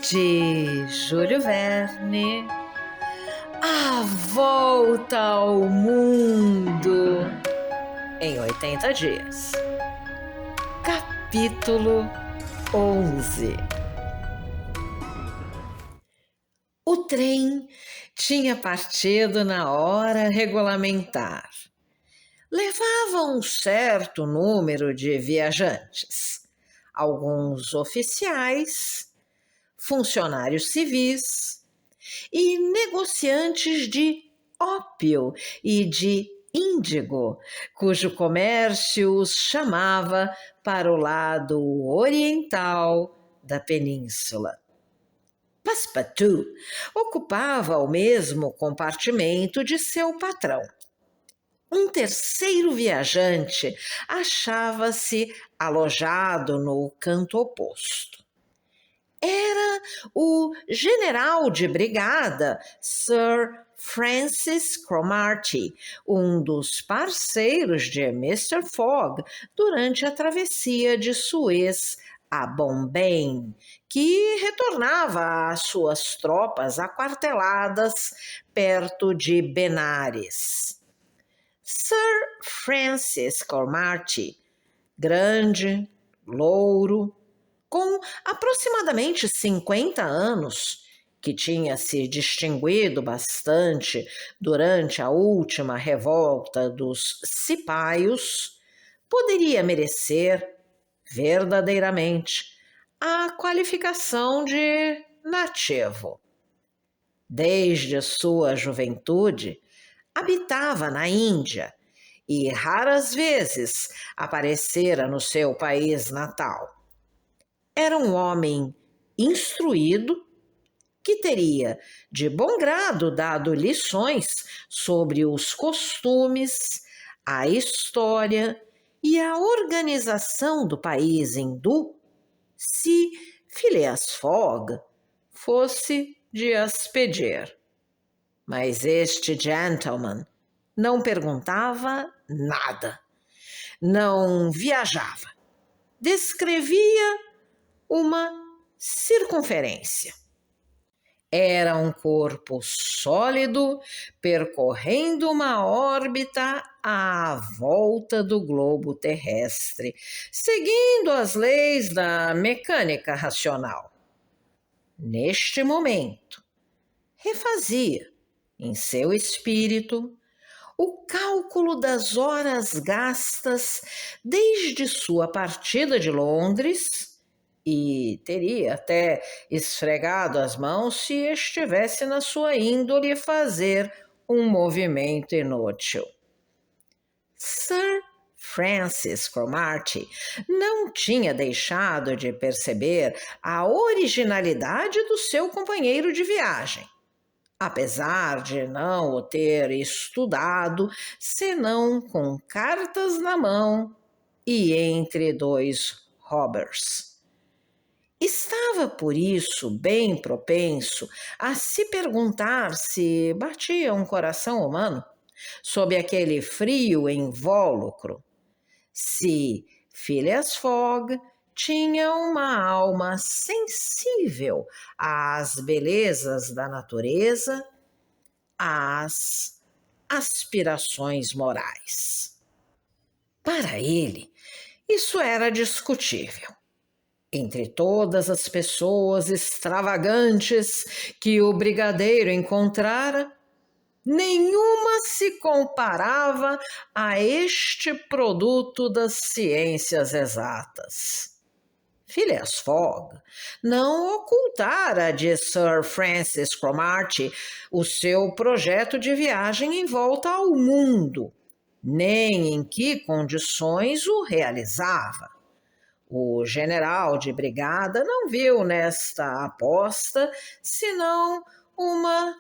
de Júlio Verne, A Volta ao Mundo em 80 dias. Capítulo 11. O trem tinha partido na hora regulamentar. Levava um certo número de viajantes, alguns oficiais, funcionários civis e negociantes de ópio e de índigo, cujo comércio os chamava para o lado oriental da península. Passepartout ocupava o mesmo compartimento de seu patrão. Um terceiro viajante achava-se alojado no canto oposto. Era o general de brigada Sir Francis Cromarty, um dos parceiros de Mr. Fogg durante a travessia de Suez a Bombay, que retornava às suas tropas aquarteladas perto de Benares. Sir Francis Cromarty, grande, louro, com aproximadamente 50 anos, que tinha se distinguido bastante durante a última revolta dos cipaios, poderia merecer, verdadeiramente, a qualificação de nativo. Desde sua juventude, habitava na Índia e raras vezes aparecera no seu país natal. Era um homem instruído que teria de bom grado dado lições sobre os costumes, a história e a organização do país hindu se Phileas Fogg fosse de as pedir. Mas este gentleman não perguntava nada, não viajava, descrevia uma circunferência. Era um corpo sólido percorrendo uma órbita à volta do globo terrestre, seguindo as leis da mecânica racional. Neste momento, refazia em seu espírito o cálculo das horas gastas desde sua partida de Londres e teria até esfregado as mãos se estivesse na sua índole fazer um movimento inútil. Sir Francis Cromarty não tinha deixado de perceber a originalidade do seu companheiro de viagem, apesar de não o ter estudado senão com cartas na mão e entre dois robbers. Estava, por isso, bem propenso a se perguntar se batia um coração humano sob aquele frio invólucro, se Phileas Fogg tinha uma alma sensível às belezas da natureza, às aspirações morais. Para ele, isso era discutível. Entre todas as pessoas extravagantes que o brigadeiro encontrara, nenhuma se comparava a este produto das ciências exatas. Phileas Fogg não ocultara de Sir Francis Cromarty o seu projeto de viagem em volta ao mundo, nem em que condições o realizava. O general de brigada não viu nesta aposta senão uma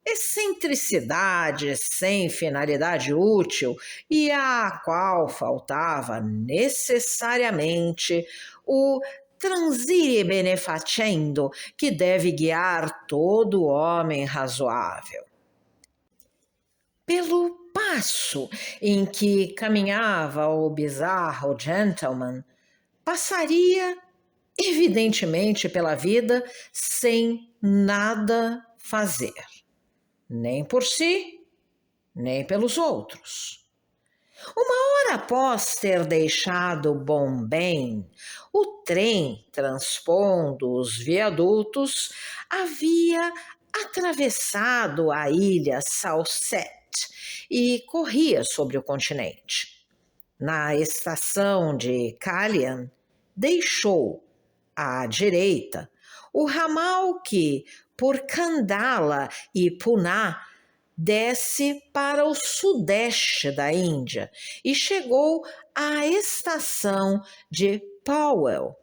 excentricidade sem finalidade útil e à qual faltava necessariamente o transire benefacendo que deve guiar todo homem razoável. Pelo passo em que caminhava o bizarro gentleman, passaria evidentemente pela vida, sem nada fazer, nem por si, nem pelos outros. Uma hora após ter deixado Bombay, o trem, transpondo os viadutos, havia atravessado a ilha Sauset e corria sobre o continente. Na estação de Kalyan, deixou à direita o ramal que, por Kandala e Pune, desce para o sudeste da Índia e chegou à estação de Powell.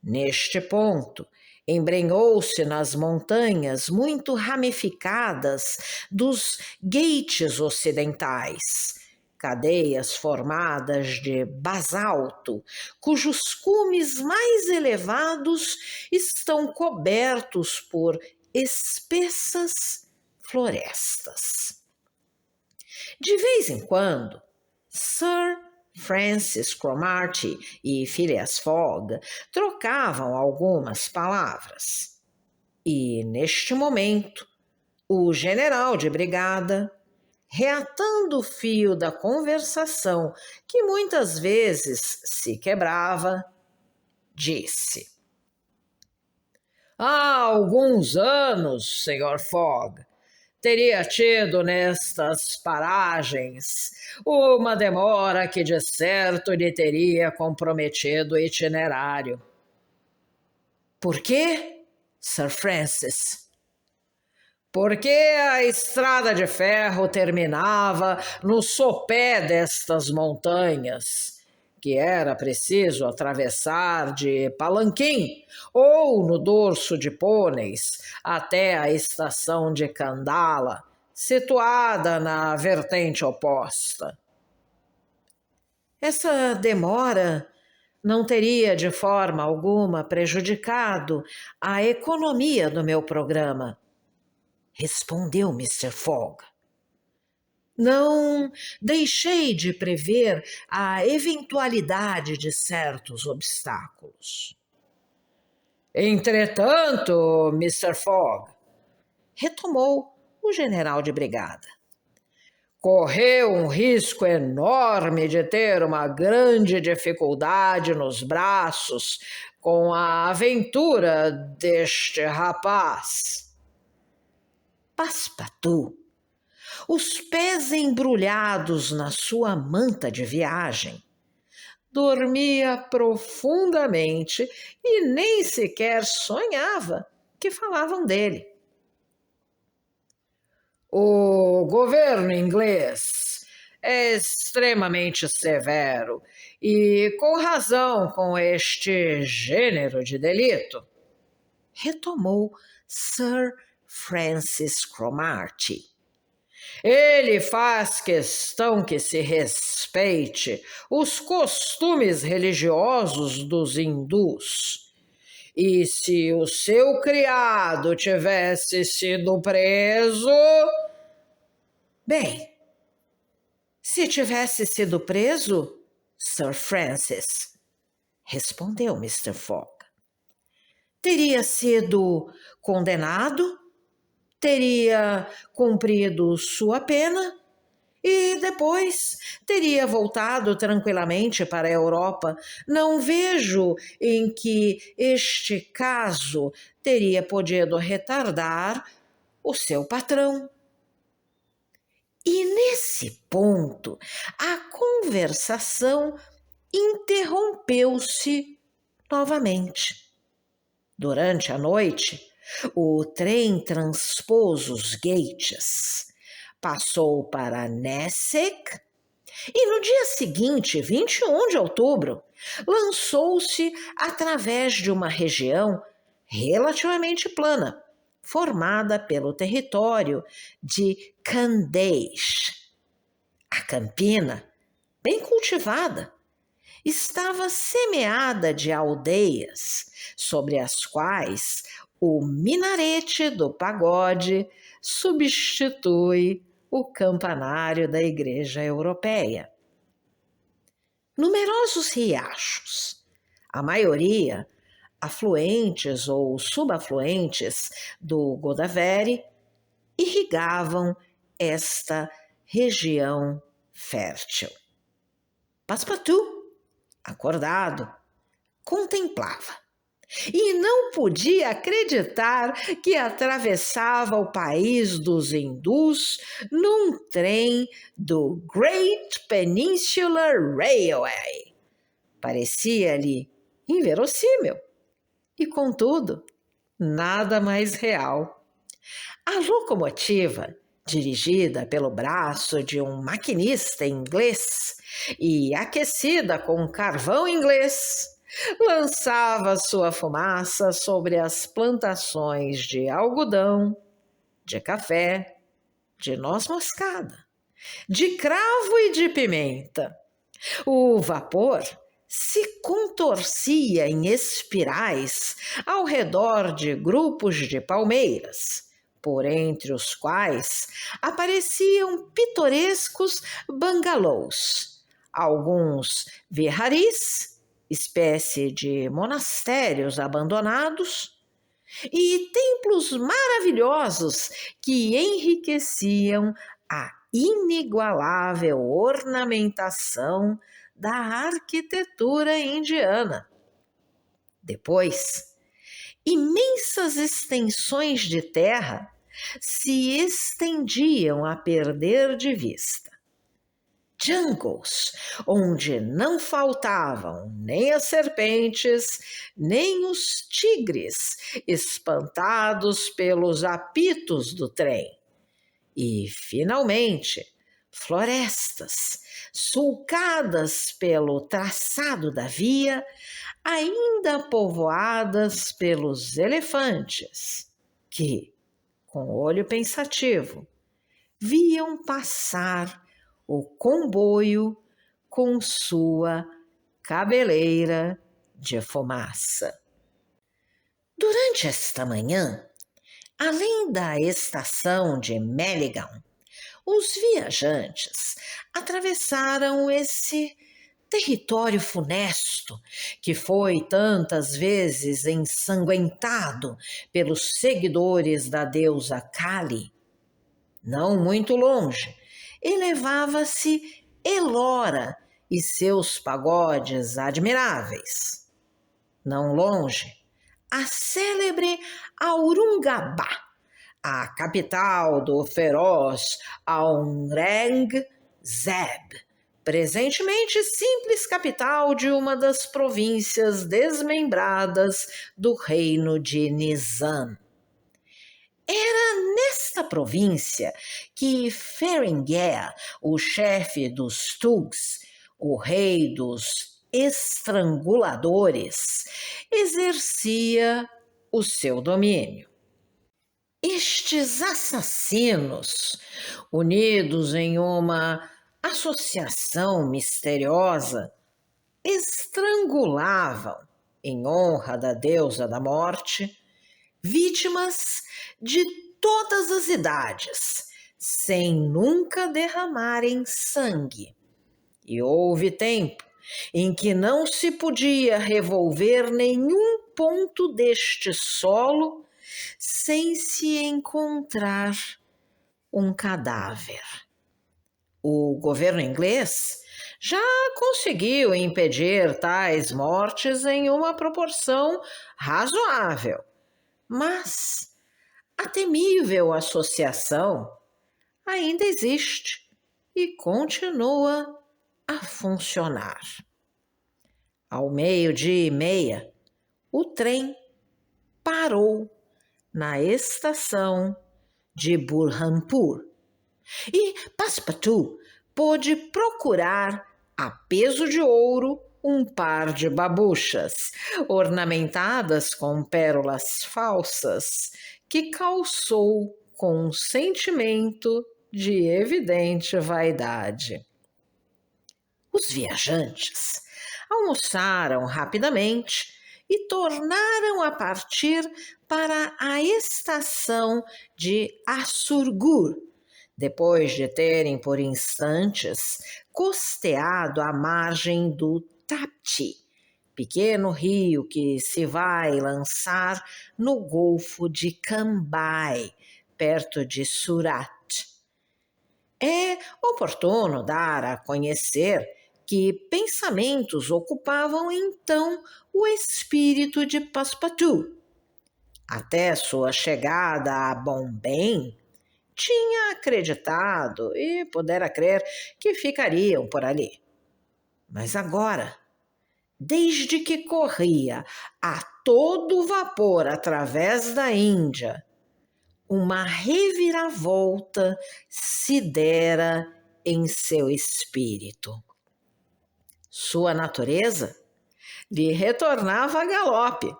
Neste ponto, embrenhou-se nas montanhas muito ramificadas dos Ghats ocidentais, cadeias formadas de basalto, cujos cumes mais elevados estão cobertos por espessas florestas. De vez em quando, Sir Francis Cromarty e Phileas Fogg trocavam algumas palavras. E, neste momento, o general de brigada, reatando o fio da conversação que muitas vezes se quebrava, disse: Há alguns anos, Sr. Fogg, teria tido nestas paragens uma demora que de certo lhe teria comprometido o itinerário. Por quê, Sir Francis? Porque a estrada de ferro terminava no sopé destas montanhas, que era preciso atravessar de palanquim ou no dorso de pôneis até a estação de Kandala, situada na vertente oposta. Essa demora não teria de forma alguma prejudicado a economia do meu programa, respondeu Mr. Fogg. Não deixei de prever a eventualidade de certos obstáculos. Entretanto, Mr. Fogg, retomou o general de brigada, correu um risco enorme de ter uma grande dificuldade nos braços com a aventura deste rapaz. Passepartout, os pés embrulhados na sua manta de viagem, dormia profundamente e nem sequer sonhava que falavam dele. O governo inglês é extremamente severo e com razão com este gênero de delito, retomou Sir Francis Cromarty. Ele faz questão que se respeite os costumes religiosos dos hindus. E se o seu criado tivesse sido preso... Bem, se tivesse sido preso, Sir Francis, respondeu Mr. Fogg, teria sido condenado, teria cumprido sua pena e depois teria voltado tranquilamente para a Europa. Não vejo em que este caso teria podido retardar o seu patrão. E nesse ponto, a conversação interrompeu-se novamente. Durante a noite, o trem transpôs os Ghats, passou para Nashik e no dia seguinte, 21 de outubro, lançou-se através de uma região relativamente plana, formada pelo território de Khandesh. A campina, bem cultivada, estava semeada de aldeias, sobre as quais o minarete do pagode substitui o campanário da Igreja Europeia. Numerosos riachos, a maioria afluentes ou subafluentes do Godavari irrigavam esta região fértil. Passepartout, acordado, contemplava e não podia acreditar que atravessava o país dos hindus num trem do Great Peninsular Railway. Parecia-lhe inverossímil e, contudo, nada mais real. A locomotiva, dirigida pelo braço de um maquinista inglês e aquecida com carvão inglês, lançava sua fumaça sobre as plantações de algodão, de café, de noz moscada, de cravo e de pimenta. O vapor se contorcia em espirais ao redor de grupos de palmeiras, por entre os quais apareciam pitorescos bangalôs, alguns viharis, espécie de monastérios abandonados, e templos maravilhosos que enriqueciam a inigualável ornamentação da arquitetura indiana. Depois, imensas extensões de terra se estendiam a perder de vista. Jungles, onde não faltavam nem as serpentes, nem os tigres, espantados pelos apitos do trem. E, finalmente, florestas, sulcadas pelo traçado da via, ainda povoadas pelos elefantes, que, com olho pensativo, viam passar o comboio com sua cabeleira de fumaça. Durante esta manhã, além da estação de Melligan, os viajantes atravessaram esse território funesto que foi tantas vezes ensanguentado pelos seguidores da deusa Kali. Não muito longe, elevava-se Elora e seus pagodes admiráveis. Não longe, a célebre Aurungabad, a capital do feroz Aurangzeb, presentemente simples capital de uma das províncias desmembradas do reino de Nizam. Era nesta província que Feringhea, o chefe dos Thugs, o rei dos estranguladores, exercia o seu domínio. Estes assassinos, unidos em uma associação misteriosa, estrangulavam, em honra da deusa da morte, vítimas de todas as idades, sem nunca derramarem sangue. E houve tempo em que não se podia revolver nenhum ponto deste solo sem se encontrar um cadáver. O governo inglês já conseguiu impedir tais mortes em uma proporção razoável, mas a temível associação ainda existe e continua a funcionar. Ao 12:30, o trem parou na estação de Burhanpur e Passepartout pôde procurar a peso de ouro um par de babuchas ornamentadas com pérolas falsas que calçou com um sentimento de evidente vaidade. Os viajantes almoçaram rapidamente e tornaram a partir para a estação de Assurgur, depois de terem por instantes costeado a margem do Tapti, pequeno rio que se vai lançar no Golfo de Cambay, perto de Surat. É oportuno dar a conhecer que pensamentos ocupavam então o espírito de Passepartout. Até sua chegada a Bombay, tinha acreditado e pudera crer que ficariam por ali. Mas agora, desde que corria a todo vapor através da Índia, uma reviravolta se dera em seu espírito. Sua natureza lhe retornava a galope.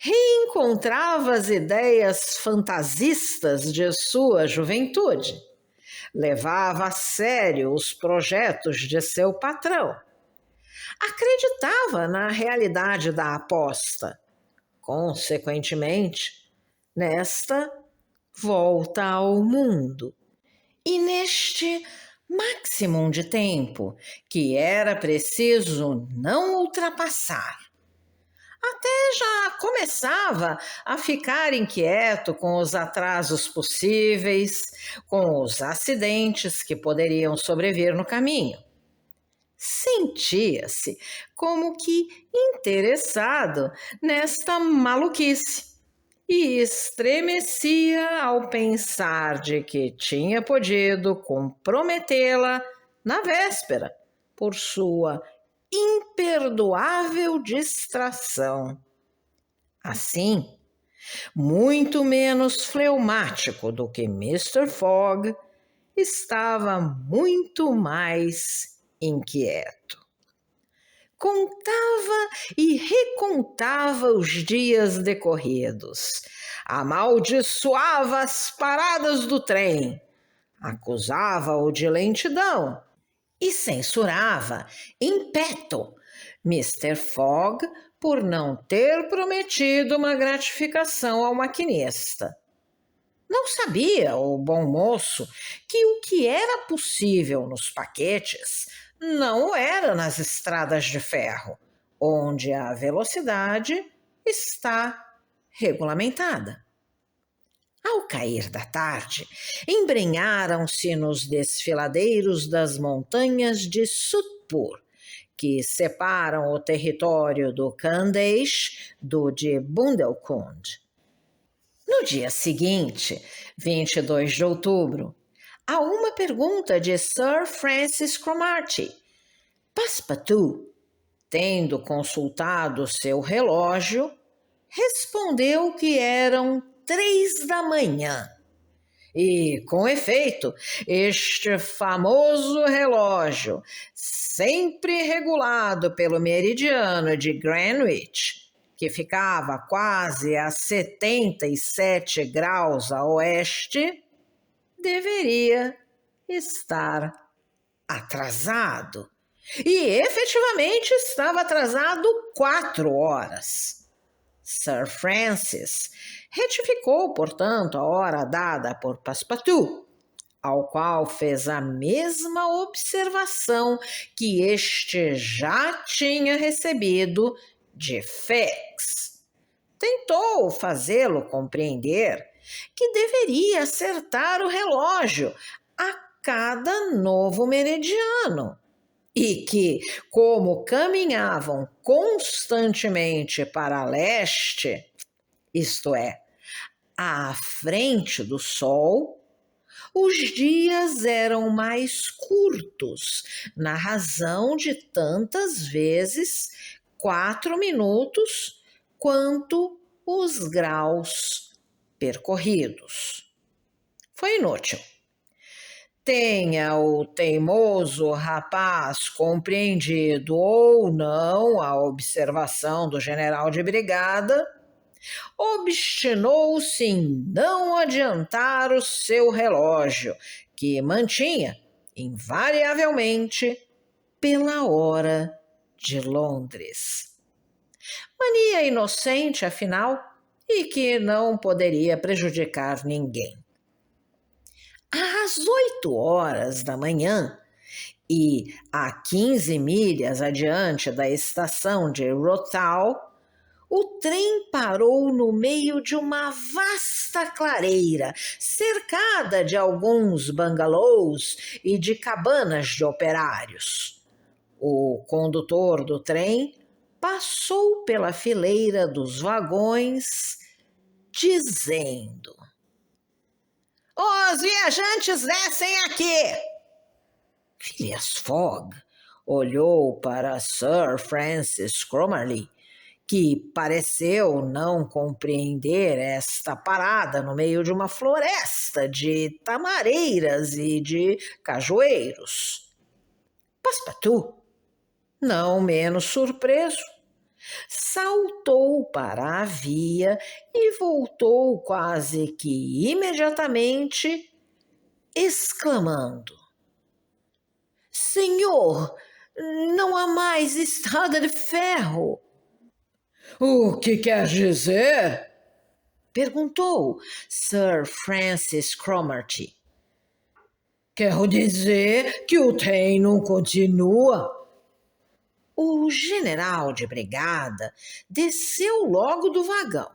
Reencontrava as ideias fantasistas de sua juventude. Levava a sério os projetos de seu patrão. Acreditava na realidade da aposta. Consequentemente, nesta volta ao mundo. E neste maximum de tempo que era preciso não ultrapassar. Até já começava a ficar inquieto com os atrasos possíveis, com os acidentes que poderiam sobrevir no caminho. Sentia-se como que interessado nesta maluquice e estremecia ao pensar de que tinha podido comprometê-la na véspera por sua imperdoável distração. Assim, muito menos fleumático do que Mr. Fogg, estava muito mais inquieto. Contava e recontava os dias decorridos, amaldiçoava as paradas do trem, acusava-o de lentidão e censurava in petto Mr. Fogg por não ter prometido uma gratificação ao maquinista. Não sabia o bom moço que o que era possível nos paquetes não era nas estradas de ferro, onde a velocidade está regulamentada. Ao cair da tarde, embrenharam-se nos desfiladeiros das montanhas de Sudpur, que separam o território do Khandesh do de Bundelkund. No dia seguinte, 22 de outubro, a uma pergunta de Sir Francis Cromarty, Passepartout, tendo consultado seu relógio, respondeu que eram 3 da manhã. E, com efeito, este famoso relógio, sempre regulado pelo meridiano de Greenwich, que ficava quase a 77 graus a oeste, deveria estar atrasado. E efetivamente estava atrasado 4 horas. Sir Francis retificou, portanto, a hora dada por Passepartout, ao qual fez a mesma observação que este já tinha recebido de Fix. Tentou fazê-lo compreender que deveria acertar o relógio a cada novo meridiano e que, como caminhavam constantemente para leste, isto é, à frente do sol, os dias eram mais curtos, na razão de tantas vezes 4 minutos quanto os graus percorridos. Foi inútil. Tenha o teimoso rapaz compreendido ou não a observação do general de brigada, obstinou-se em não adiantar o seu relógio, que mantinha, invariavelmente, pela hora de Londres. Mania inocente, afinal, e que não poderia prejudicar ninguém. Às 8 horas da manhã, E a 15 milhas adiante da estação de Rothal, o trem parou no meio de uma vasta clareira, cercada de alguns bangalôs e de cabanas de operários. O condutor do trem passou pela fileira dos vagões, dizendo: "Os viajantes descem aqui!" Phileas Fogg olhou para Sir Francis Cromarty, que pareceu não compreender esta parada no meio de uma floresta de tamareiras e de cajueiros. Passepartout, não menos surpreso, saltou para a via e voltou quase que imediatamente, exclamando: "Senhor, não há mais estrada de ferro!" "O que quer dizer?" perguntou Sir Francis Cromarty. "Quero dizer que o trem não continua." O general de brigada desceu logo do vagão.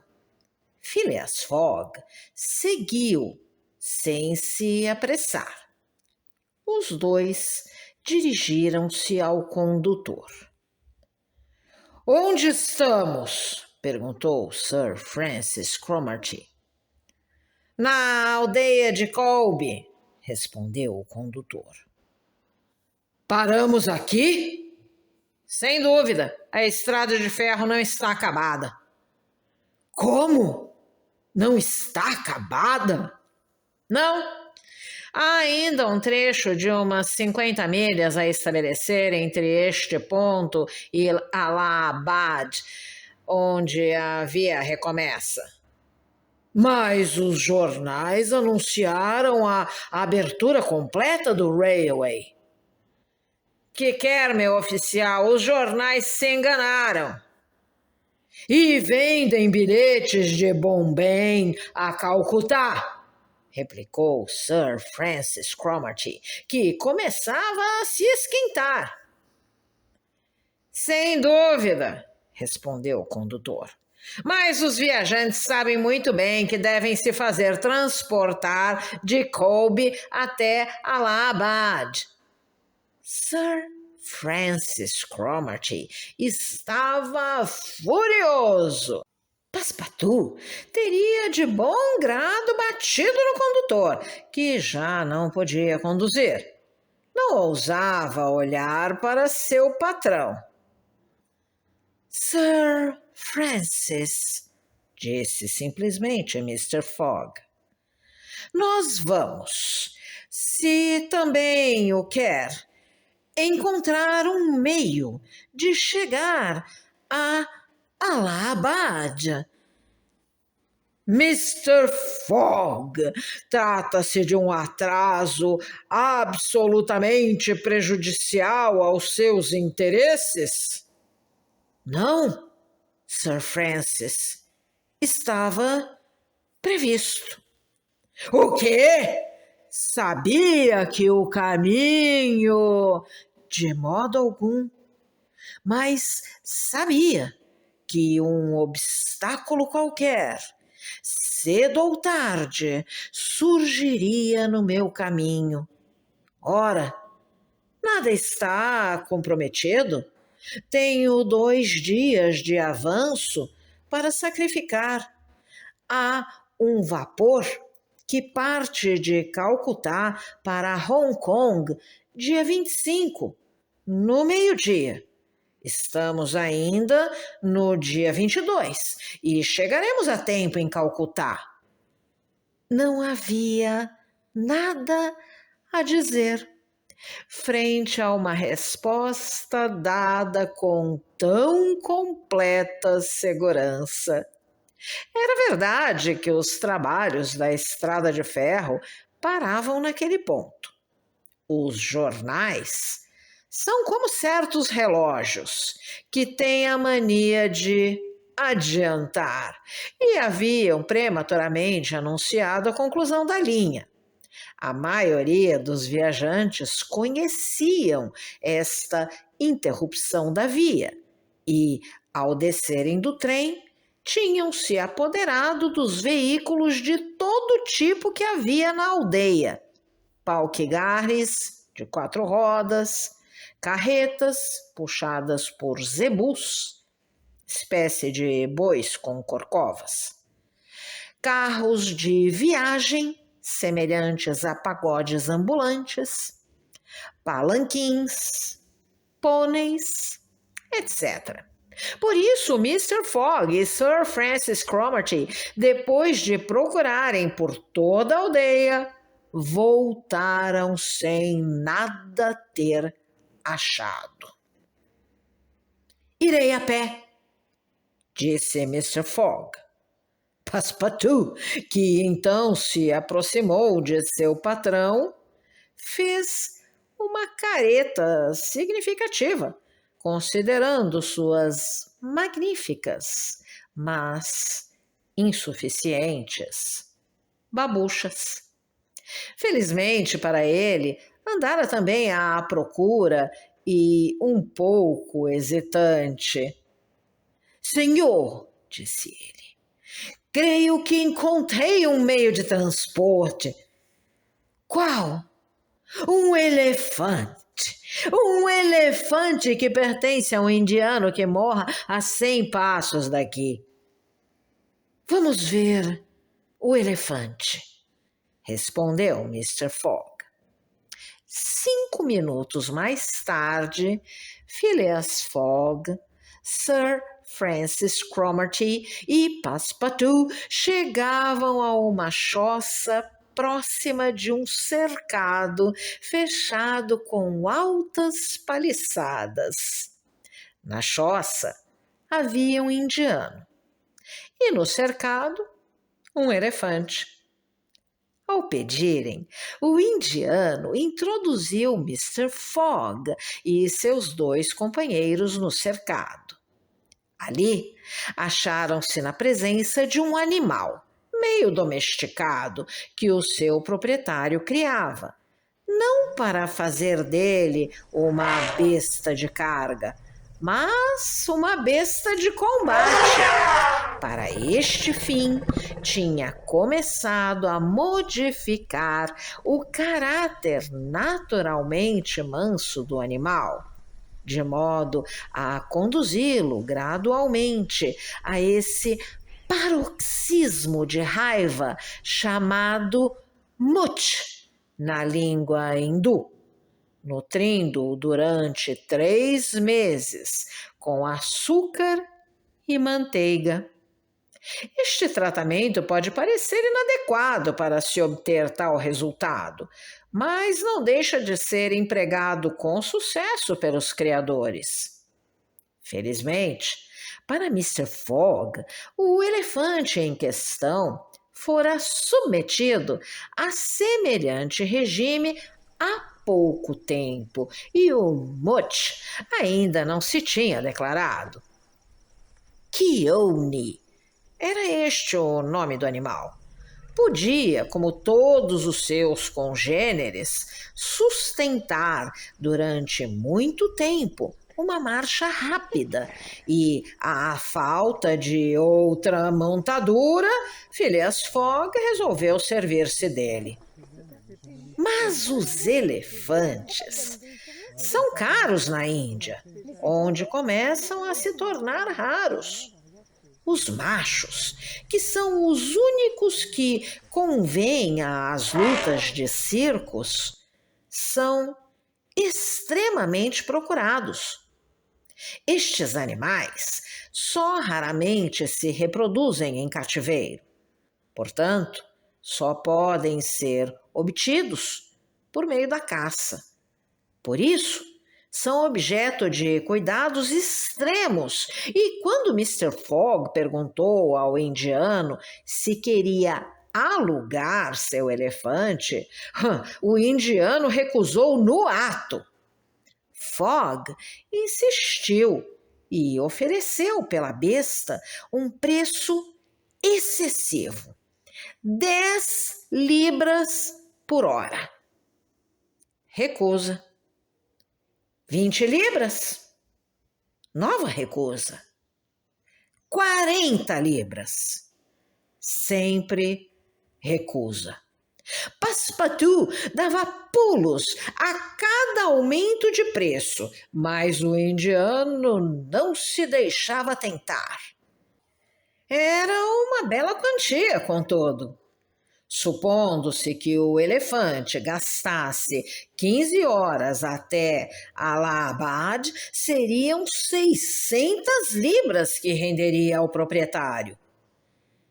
Phileas Fogg seguiu, sem se apressar. Os dois dirigiram-se ao condutor. "Onde estamos?" perguntou Sir Francis Cromarty. "Na aldeia de Colby", respondeu o condutor. "Paramos aqui?" "Sem dúvida, a estrada de ferro não está acabada." "Como? Não está acabada?" "Não. Há ainda um trecho de umas 50 milhas a estabelecer entre este ponto e Allahabad, onde a via recomeça." "Mas os jornais anunciaram a abertura completa do railway." "Que quer, meu oficial? Os jornais se enganaram." "E vendem bilhetes de Bombay a Calcutá," replicou Sir Francis Cromarty, que começava a se esquentar. "Sem dúvida", respondeu o condutor. "Mas os viajantes sabem muito bem que devem se fazer transportar de Colby até Allahabad." Sir Francis Cromarty estava furioso. Passepartout teria de bom grado batido no condutor, que já não podia conduzir. Não ousava olhar para seu patrão. "Sir Francis", disse simplesmente Mr. Fogg, "nós vamos, se também o quer, encontrar um meio de chegar a Allahabad." "Mr. Fogg, trata-se de um atraso absolutamente prejudicial aos seus interesses?" "Não, Sir Francis. Estava previsto." "O quê? Sabia que o caminho..." "De modo algum. Mas sabia que um obstáculo qualquer, cedo ou tarde, surgiria no meu caminho. Ora, nada está comprometido. Tenho 2 dias de avanço para sacrificar. Há um vapor que parte de Calcutá para Hong Kong dia 25, no meio-dia. Estamos ainda no dia 22 e chegaremos a tempo em Calcutá." Não havia nada a dizer frente a uma resposta dada com tão completa segurança. Era verdade que os trabalhos da estrada de ferro paravam naquele ponto. Os jornais são como certos relógios que têm a mania de adiantar e haviam prematuramente anunciado a conclusão da linha. A maioria dos viajantes conheciam esta interrupção da via e, ao descerem do trem, tinham se apoderado dos veículos de todo tipo que havia na aldeia: palquigares de 4 rodas, carretas puxadas por zebus, espécie de bois com corcovas, carros de viagem semelhantes a pagodes ambulantes, palanquins, pôneis, etc. Por isso, Mr. Fogg e Sir Francis Cromarty, depois de procurarem por toda a aldeia, voltaram sem nada ter achado. "Irei a pé", disse Mr. Fogg. Passepartout, que então se aproximou de seu patrão, fez uma careta significativa, considerando suas magníficas, mas insuficientes babuchas. Felizmente para ele, andara também à procura e um pouco hesitante. "Senhor", disse ele, "creio que encontrei um meio de transporte." "Qual?" "Um elefante. Um elefante que pertence a um indiano que mora a 100 passos daqui." "Vamos ver o elefante", respondeu Mr. Fogg. 5 minutos mais tarde, Phileas Fogg, Sir Francis Cromarty e Passepartout chegavam a uma choça próxima de um cercado fechado com altas paliçadas. Na choça havia um indiano e no cercado um elefante. Ao pedirem, o indiano introduziu Mr. Fogg e seus 2 companheiros no cercado. Ali, acharam-se na presença de um animal meio domesticado que o seu proprietário criava, não para fazer dele uma besta de carga, mas uma besta de combate. Para este fim, tinha começado a modificar o caráter naturalmente manso do animal, de modo a conduzi-lo gradualmente a esse paroxismo de raiva chamado much na língua hindu, nutrindo-o durante 3 meses com açúcar e manteiga. Este tratamento pode parecer inadequado para se obter tal resultado, mas não deixa de ser empregado com sucesso pelos criadores. Felizmente, para Mr. Fogg, o elefante em questão fora submetido a semelhante regime há pouco tempo e o much ainda não se tinha declarado. Kione era este o nome do animal. Podia, como todos os seus congêneres, sustentar durante muito tempo uma marcha rápida e, à falta de outra montadura, Phileas Fogg resolveu servir-se dele. Mas os elefantes são caros na Índia, onde começam a se tornar raros. Os machos, que são os únicos que convêm às lutas de circos, são extremamente procurados. Estes animais só raramente se reproduzem em cativeiro. Portanto, só podem ser obtidos por meio da caça. Por isso, são objeto de cuidados extremos e quando Mr. Fogg perguntou ao indiano se queria alugar seu elefante, o indiano recusou no ato. Fogg insistiu e ofereceu pela besta um preço excessivo: 10 libras por hora. Recusa. 20 libras. Nova recusa. 40 libras. Sempre recusa. Passepartout dava pulos a cada aumento de preço, mas o indiano não se deixava tentar. Era uma bela quantia, contudo. Supondo-se que o elefante gastasse 15 horas até Allahabad, seriam 600 libras que renderia ao proprietário.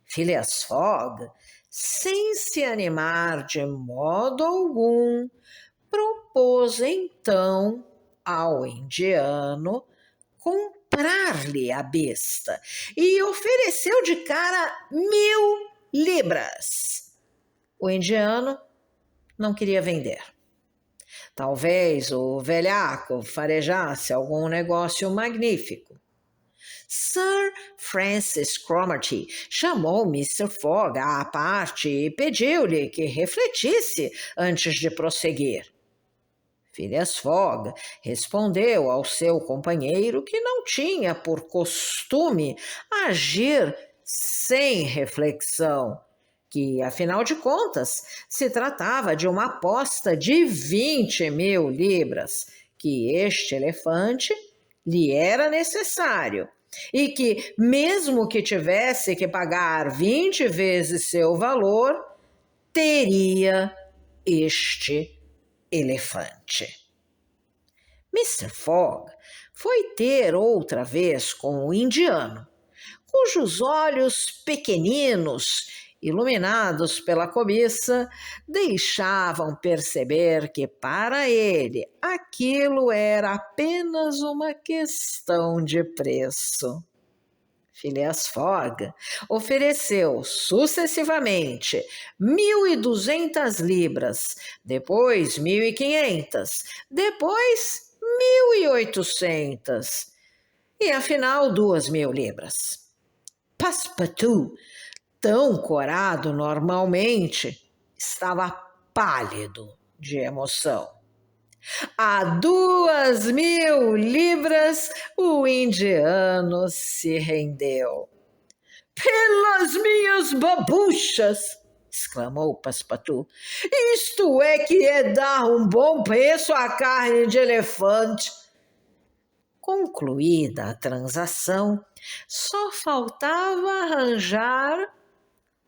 Phileas Fogg, sem se animar de modo algum, propôs então ao indiano comprar-lhe a besta e ofereceu de cara 1000 libras. O indiano não queria vender. Talvez o velhaco farejasse algum negócio magnífico. Sir Francis Cromarty chamou Mr. Fogg à parte e pediu-lhe que refletisse antes de prosseguir. Phileas Fogg respondeu ao seu companheiro que não tinha por costume agir sem reflexão, que, afinal de contas, se tratava de uma aposta de 20.000 libras, que este elefante lhe era necessário, e que, mesmo que tivesse que pagar 20 vezes seu valor, teria este elefante. Mr. Fogg foi ter outra vez com o indiano, cujos olhos pequeninos, iluminados pela cobiça, deixavam perceber que para ele aquilo era apenas uma questão de preço. Phileas Fogg ofereceu sucessivamente 1.200 libras, depois 1.500, depois 1.800 e, afinal, 2.000 libras. Passepartout, tão corado normalmente, estava pálido de emoção. A 2.000 libras, o indiano se rendeu. Pelas minhas babuchas! Exclamou Passepartout. Isto é que é dar um bom preço à carne de elefante. Concluída a transação, só faltava arranjar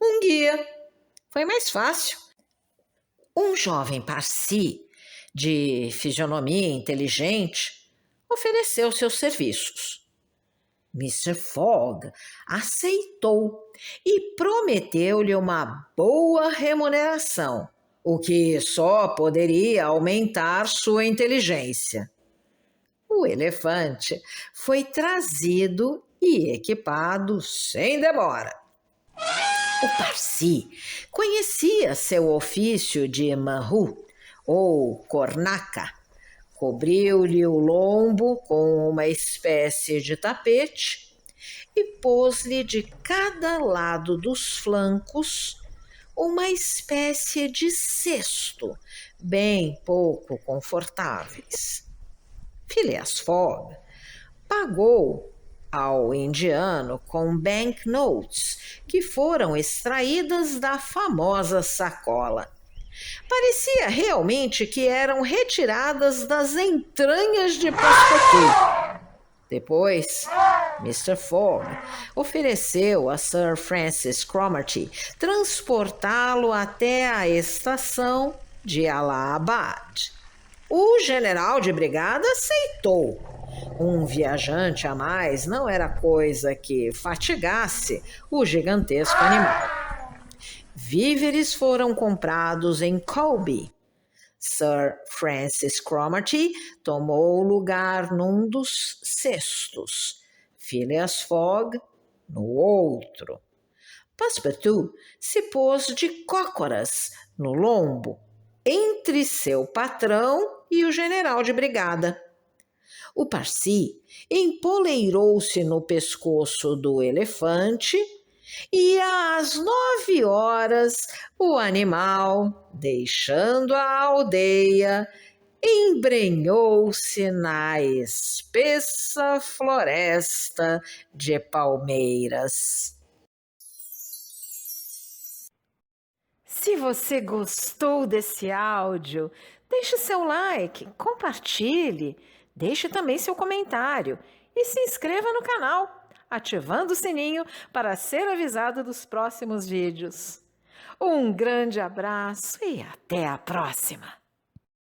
um guia. Foi mais fácil. Um jovem Parsi, de fisionomia inteligente, ofereceu seus serviços. Mr. Fogg aceitou e prometeu-lhe uma boa remuneração, o que só poderia aumentar sua inteligência. O elefante foi trazido e equipado sem demora. O Parsi conhecia seu ofício de manhu, ou cornaca, cobriu-lhe o lombo com uma espécie de tapete e pôs-lhe de cada lado dos flancos uma espécie de cesto, bem pouco confortáveis. Phileas Fogg pagou ao indiano com banknotes que foram extraídas da famosa sacola. Parecia realmente que eram retiradas das entranhas de Passepartout. Depois, Mr. Fogg ofereceu a Sir Francis Cromarty transportá-lo até a estação de Allahabad. O general de brigada aceitou. Um viajante a mais não era coisa que fatigasse o gigantesco animal. Víveres foram comprados em Colby. Sir Francis Cromarty tomou lugar num dos cestos, Phileas Fogg no outro. Passepartout se pôs de cócoras no lombo, entre seu patrão e o general de brigada. O Parsi empoleirou-se no pescoço do elefante E às 9 horas, o animal, deixando a aldeia, embrenhou-se na espessa floresta de palmeiras. Se você gostou desse áudio, deixe seu like, compartilhe, deixe também seu comentário e se inscreva no canal, ativando o sininho para ser avisado dos próximos vídeos. Um grande abraço e até a próxima!